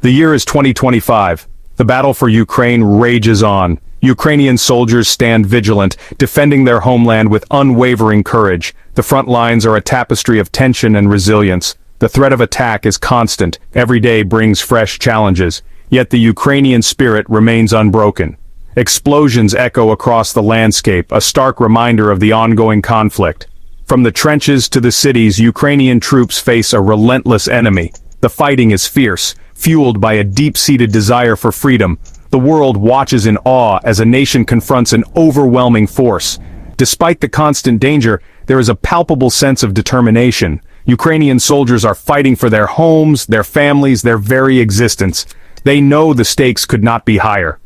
The year is 2025. The battle for Ukraine rages on. Ukrainian soldiers stand vigilant, defending their homeland with unwavering courage. The front lines are a tapestry of tension and resilience. The threat of attack is constant. Every day brings fresh challenges. Yet the Ukrainian spirit remains unbroken. Explosions echo across the landscape, a stark reminder of the ongoing conflict. From the trenches to the cities, Ukrainian troops face a relentless enemy. The fighting is fierce, fueled by a deep-seated desire for freedom. The world watches in awe as a nation confronts an overwhelming force. Despite the constant danger, there is a palpable sense of determination. Ukrainian soldiers are fighting for their homes, their families, their very existence. They know the stakes could not be higher.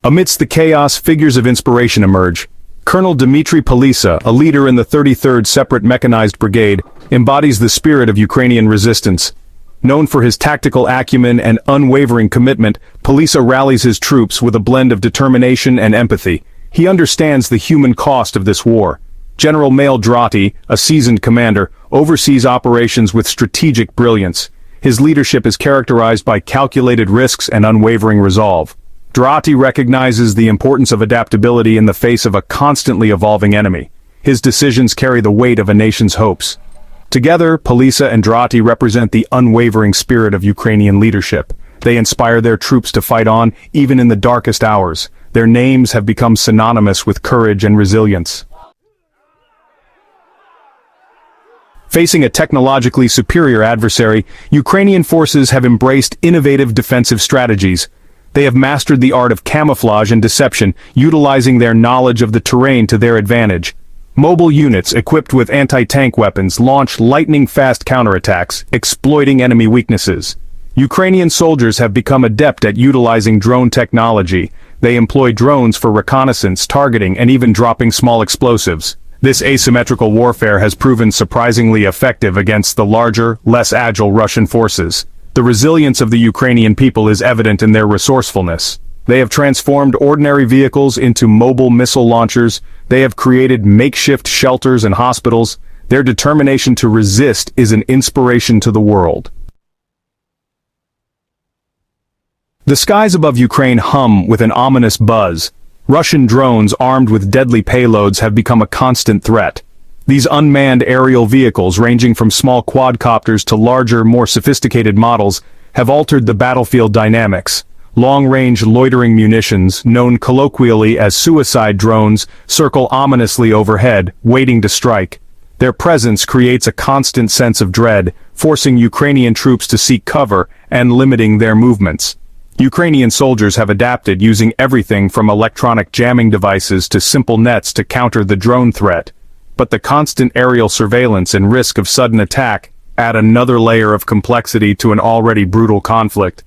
Amidst the chaos, figures of inspiration emerge. Colonel Dmitry Palisa, a leader in the 33rd Separate Mechanized Brigade, embodies the spirit of Ukrainian resistance. Known for his tactical acumen and unwavering commitment, Palisa rallies his troops with a blend of determination and empathy. He understands the human cost of this war. General Draati, a seasoned commander, oversees operations with strategic brilliance. His leadership is characterized by calculated risks and unwavering resolve. Draati recognizes the importance of adaptability in the face of a constantly evolving enemy. His decisions carry the weight of a nation's hopes. Together, Palisa and Draati represent the unwavering spirit of Ukrainian leadership. They inspire their troops to fight on, even in the darkest hours. Their names have become synonymous with courage and resilience. Facing a technologically superior adversary, Ukrainian forces have embraced innovative defensive strategies. They have mastered the art of camouflage and deception, utilizing their knowledge of the terrain to their advantage. Mobile units equipped with anti-tank weapons launch lightning-fast counterattacks, exploiting enemy weaknesses. Ukrainian soldiers have become adept at utilizing drone technology. They employ drones for reconnaissance, targeting, and even dropping small explosives. This asymmetrical warfare has proven surprisingly effective against the larger, less agile Russian forces. The resilience of the Ukrainian people is evident in their resourcefulness. They have transformed ordinary vehicles into mobile missile launchers. They have created makeshift shelters and hospitals. Their determination to resist is an inspiration to the world. The skies above Ukraine hum with an ominous buzz. Russian drones armed with deadly payloads have become a constant threat. These unmanned aerial vehicles, ranging from small quadcopters to larger, more sophisticated models, have altered the battlefield dynamics. Long-range loitering munitions, known colloquially as suicide drones, circle ominously overhead, waiting to strike. Their presence creates a constant sense of dread, forcing Ukrainian troops to seek cover and limiting their movements. Ukrainian soldiers have adapted, using everything from electronic jamming devices to simple nets to counter the drone threat. But the constant aerial surveillance and risk of sudden attack add another layer of complexity to an already brutal conflict.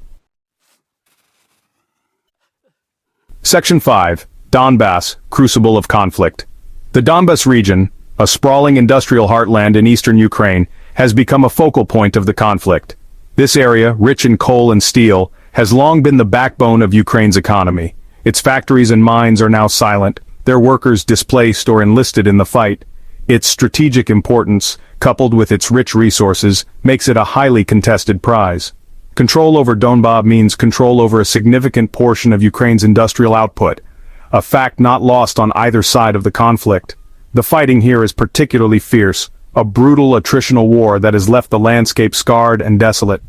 Section 5. Donbas, Crucible of Conflict. The Donbas region, a sprawling industrial heartland in eastern Ukraine, has become a focal point of the conflict. This area, rich in coal and steel, has long been the backbone of Ukraine's economy. Its factories and mines are now silent, their workers displaced or enlisted in the fight. Its strategic importance, coupled with its rich resources, makes it a highly contested prize. Control over Donbas means control over a significant portion of Ukraine's industrial output, a fact not lost on either side of the conflict. The fighting here is particularly fierce, a brutal attritional war that has left the landscape scarred and desolate.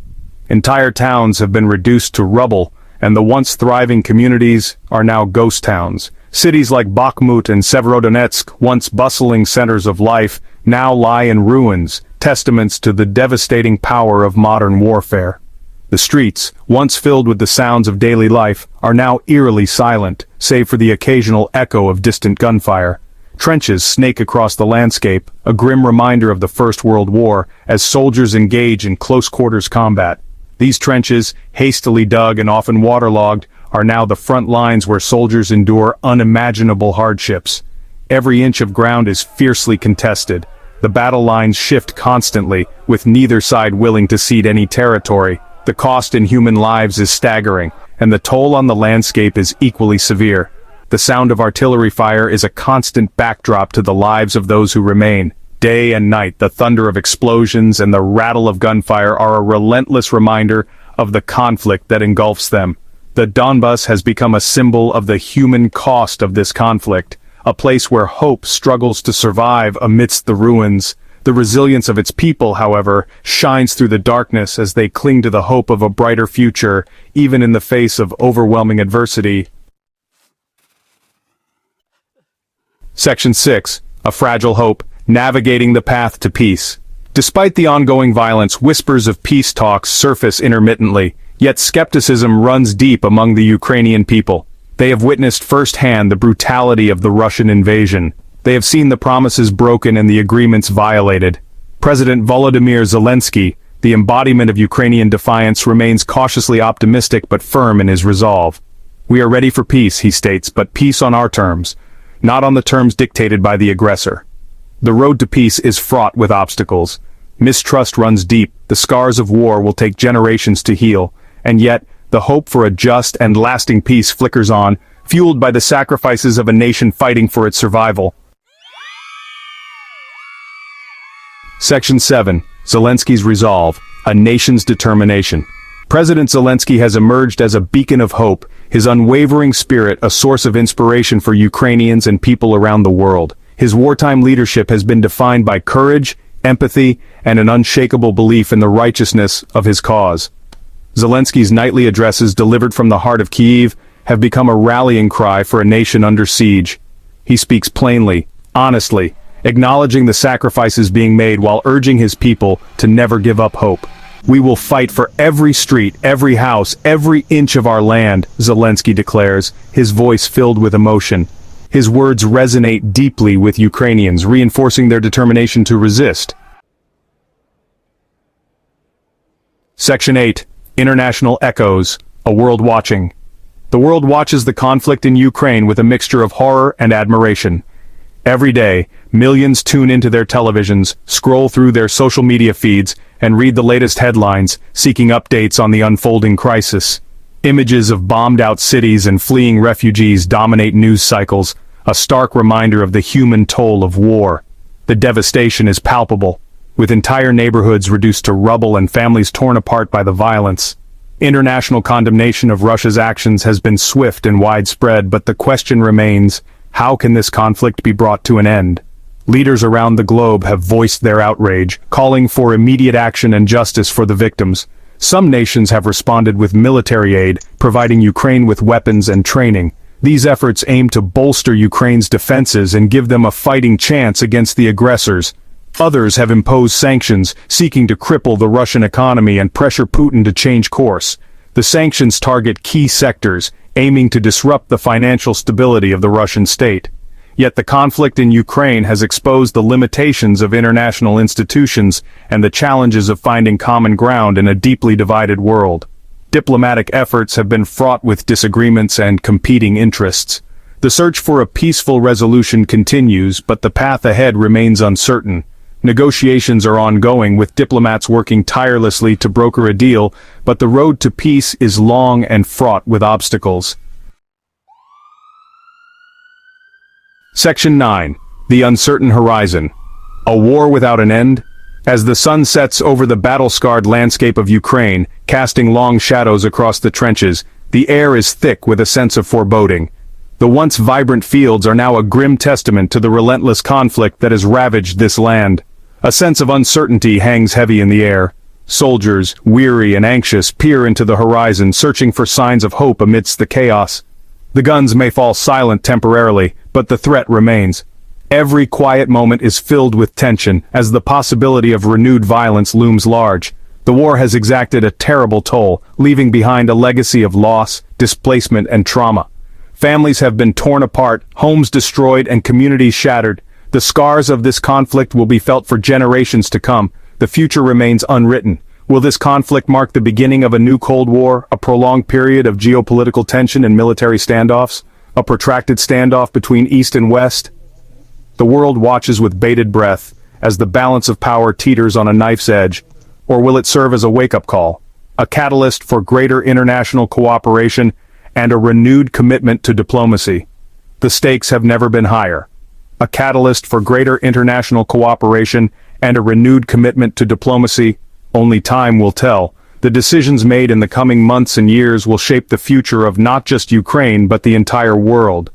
Entire towns have been reduced to rubble, and the once thriving communities are now ghost towns. Cities like Bakhmut and Severodonetsk, once bustling centers of life, now lie in ruins, testaments to the devastating power of modern warfare. The streets, once filled with the sounds of daily life, are now eerily silent, save for the occasional echo of distant gunfire. Trenches snake across the landscape, a grim reminder of the First World War, as soldiers engage in close-quarters combat. These trenches, hastily dug and often waterlogged, are now the front lines where soldiers endure unimaginable hardships. Every inch of ground is fiercely contested. The battle lines shift constantly, with neither side willing to cede any territory. The cost in human lives is staggering, and the toll on the landscape is equally severe. The sound of artillery fire is a constant backdrop to the lives of those who remain. Day and night, the thunder of explosions and the rattle of gunfire are a relentless reminder of the conflict that engulfs them. The Donbas has become a symbol of the human cost of this conflict, a place where hope struggles to survive amidst the ruins. The resilience of its people, however, shines through the darkness as they cling to the hope of a brighter future, even in the face of overwhelming adversity. Section 6. A Fragile Hope, Navigating the Path to Peace. Despite the ongoing violence, whispers of peace talks surface intermittently, yet skepticism runs deep among the Ukrainian people. They have witnessed firsthand the brutality of the Russian invasion. They have seen the promises broken and the agreements violated. President Volodymyr Zelensky, the embodiment of Ukrainian defiance, remains cautiously optimistic but firm in his resolve. "We are ready for peace," he states, "but peace on our terms, not on the terms dictated by the aggressor." The road to peace is fraught with obstacles. Mistrust runs deep, the scars of war will take generations to heal, and yet, the hope for a just and lasting peace flickers on, fueled by the sacrifices of a nation fighting for its survival. Section 7. Zelensky's Resolve, A Nation's Determination. President Zelensky has emerged as a beacon of hope, his unwavering spirit a source of inspiration for Ukrainians and people around the world. His wartime leadership has been defined by courage, empathy, and an unshakable belief in the righteousness of his cause. Zelensky's nightly addresses delivered from the heart of Kyiv have become a rallying cry for a nation under siege. He speaks plainly, honestly, acknowledging the sacrifices being made while urging his people to never give up hope. "We will fight for every street, every house, every inch of our land," Zelensky declares, his voice filled with emotion. His words resonate deeply with Ukrainians, reinforcing their determination to resist. Section 8. International Echoes, A World Watching. The world watches the conflict in Ukraine with a mixture of horror and admiration. Every day, millions tune into their televisions, scroll through their social media feeds, and read the latest headlines, seeking updates on the unfolding crisis. Images of bombed-out cities and fleeing refugees dominate news cycles, a stark reminder of the human toll of war. The devastation is palpable, with entire neighborhoods reduced to rubble and families torn apart by the violence. International condemnation of Russia's actions has been swift and widespread, but the question remains, how can this conflict be brought to an end? Leaders around the globe have voiced their outrage, calling for immediate action and justice for the victims. Some nations have responded with military aid, providing Ukraine with weapons and training. These efforts aim to bolster Ukraine's defenses and give them a fighting chance against the aggressors. Others have imposed sanctions, seeking to cripple the Russian economy and pressure Putin to change course. The sanctions target key sectors, aiming to disrupt the financial stability of the Russian state. Yet the conflict in Ukraine has exposed the limitations of international institutions and the challenges of finding common ground in a deeply divided world. Diplomatic efforts have been fraught with disagreements and competing interests. The search for a peaceful resolution continues, but the path ahead remains uncertain. Negotiations are ongoing, with diplomats working tirelessly to broker a deal, but the road to peace is long and fraught with obstacles. Section 9. The Uncertain Horizon. A War Without an End? As the sun sets over the battle-scarred landscape of Ukraine, casting long shadows across the trenches, the air is thick with a sense of foreboding. The once vibrant fields are now a grim testament to the relentless conflict that has ravaged this land. A sense of uncertainty hangs heavy in the air. Soldiers, weary and anxious, peer into the horizon, searching for signs of hope amidst the chaos. The guns may fall silent temporarily, but the threat remains. Every quiet moment is filled with tension, as the possibility of renewed violence looms large. The war has exacted a terrible toll, leaving behind a legacy of loss, displacement, and trauma. Families have been torn apart, homes destroyed, and communities shattered. The scars of this conflict will be felt for generations to come. The future remains unwritten. Will this conflict mark the beginning of a new Cold War, a prolonged period of geopolitical tension and military standoffs? A protracted standoff between East and West? The world watches with bated breath, as the balance of power teeters on a knife's edge. Or will it serve as a wake-up call, a catalyst for greater international cooperation and a renewed commitment to diplomacy? The stakes have never been higher. a catalyst for greater international cooperation and a renewed commitment to diplomacy. Only time will tell. The decisions made in the coming months and years will shape the future of not just Ukraine but the entire world.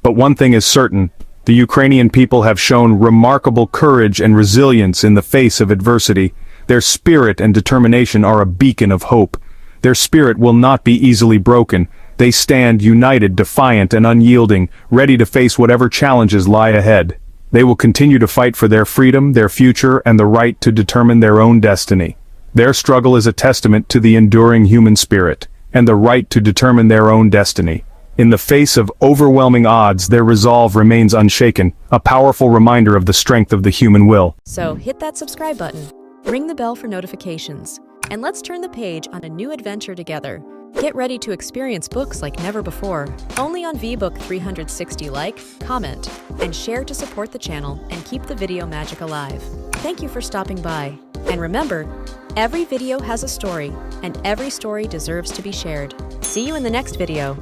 But one thing is certain, the Ukrainian people have shown remarkable courage and resilience in the face of adversity. Their spirit and determination are a beacon of hope. Their spirit will not be easily broken. They stand united, defiant and unyielding, ready to face whatever challenges lie ahead. They will continue to fight for their freedom, their future, and the right to determine their own destiny. Their struggle is a testament to the enduring human spirit, and the right to determine their own destiny. In the face of overwhelming odds, their resolve remains unshaken, a powerful reminder of the strength of the human will. So hit that subscribe button, ring the bell for notifications, and let's turn the page on a new adventure together. Get ready to experience books like never before, only on VBook 360. Like, comment, and share to support the channel and keep the video magic alive. Thank you for stopping by. And remember, every video has a story, and every story deserves to be shared. See you in the next video.